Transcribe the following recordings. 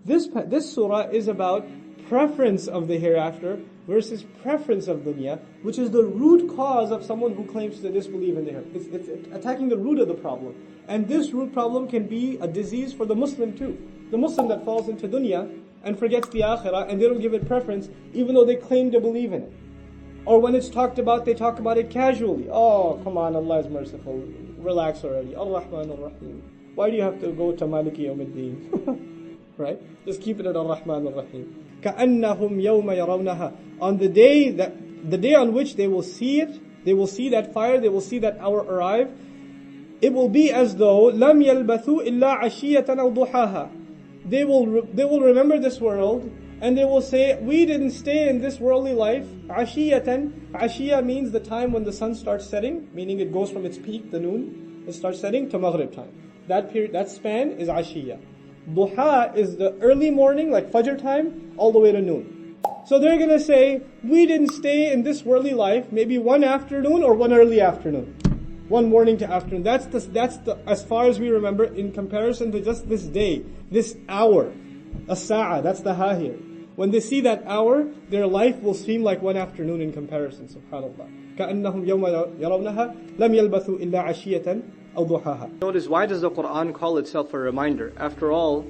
This surah is about preference of the hereafter versus preference of dunya, which is the root cause of someone who claims to disbelieve in the hereafter. It's attacking the root of the problem. And this root problem can be a disease for the Muslim too. The Muslim that falls into dunya and forgets the akhirah, and they don't give it preference, even though they claim to believe in it. Or when it's talked about, they talk about it casually. Oh, come on, Allah is merciful. Relax already. Ar-Rahman Ar-Rahim. Why do you have to go to Maliki Yawmiddin? Right? Just keep it at Ar-Rahman Ar-Rahim. كَأَنَّهُمْ يَوْمَ يَرَوْنَهَا. On the day on which they will see it, they will see that fire, they will see that hour arrive, it will be as though لَمْ يَلْبَثُوا إِلَّا عَشِيَّةً أَوْ ضُحَاهَا. They will remember this world, and they will say, we didn't stay in this worldly life. عَشِيَّةً. Ashiya means the time when the sun starts setting, meaning it goes from its peak, the noon, it starts setting, to Maghrib time. That period, that span is Ashiya. Duha is the early morning, like Fajr time, all the way to noon. So they're going to say, we didn't stay in this worldly life, maybe one afternoon or one early afternoon. One morning to afternoon. That's the as far as we remember, in comparison to just this day, this hour. As-sa'a, that's the ha here. When they see that hour, their life will seem like one afternoon in comparison. Subhanallah. كَأَنَّهُمْ يَوْمَ يَرَوْنَهَا لَمْ يَلْبَثُوا إِلَّا عَشِيَّةً أَوْ ضُحَاهَا. Notice, why does the Quran call itself a reminder? After all,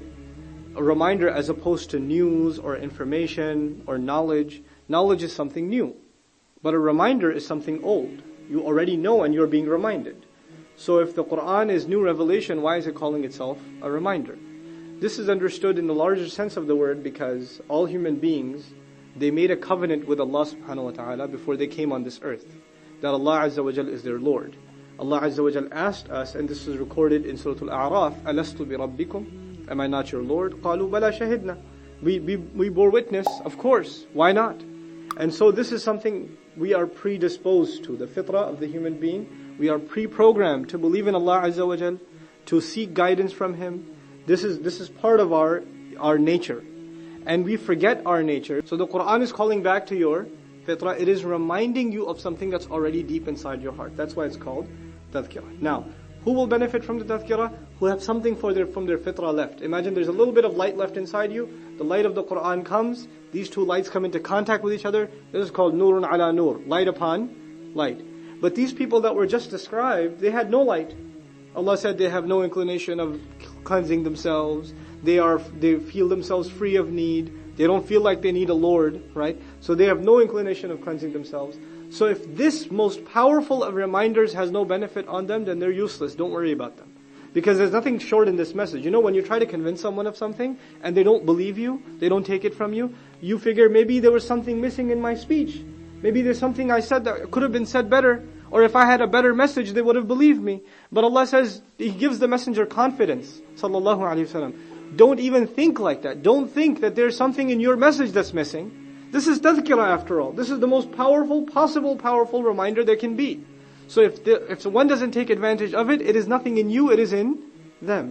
a reminder as opposed to news or information or knowledge. Knowledge is something new. But a reminder is something old. You already know and you're being reminded. So if the Quran is new revelation, why is it calling itself a reminder? This is understood in the larger sense of the word because all human beings, they made a covenant with Allah subhanahu wa ta'ala before they came on this earth. That Allah Azza wa Jal is their Lord. Allah Azza wa Jal asked us, and this is recorded in Surah Al-A'raf, أَلَسْتُ بِرَبِّكُمْ? Am I not your Lord? قَالُوا بَلَا شَهِدْنَا. We bore witness, of course. Why not? And so this is something we are predisposed to. The fitrah of the human being, we are pre-programmed to believe in Allah Azza wa Jal, to seek guidance from Him. This is part of our nature. And we forget our nature. So the Quran is calling back to your fitrah. It is reminding you of something that's already deep inside your heart. That's why it's called tadhkirah. Now, who will benefit from the tadhkirah? Who have something from their fitrah left. Imagine there's a little bit of light left inside you. The light of the Quran comes. These two lights come into contact with each other. This is called nurun ala nur. Light upon light. But these people that were just described, they had no light. Allah said they have no inclination of cleansing themselves. They feel themselves free of need. They don't feel like they need a Lord, right? So they have no inclination of cleansing themselves. So if this most powerful of reminders has no benefit on them, then they're useless. Don't worry about them. Because there's nothing short in this message. You know, when you try to convince someone of something and they don't believe you, they don't take it from you, you figure maybe there was something missing in my speech. Maybe there's something I said that could have been said better. Or if I had a better message, they would have believed me. But Allah says, He gives the messenger confidence. Sallallahu Alaihi Wasallam. Don't even think like that. Don't think that there's something in your message that's missing. This is tadhkirah after all. This is the most powerful reminder there can be. So if one doesn't take advantage of it, it is nothing in you, it is in them.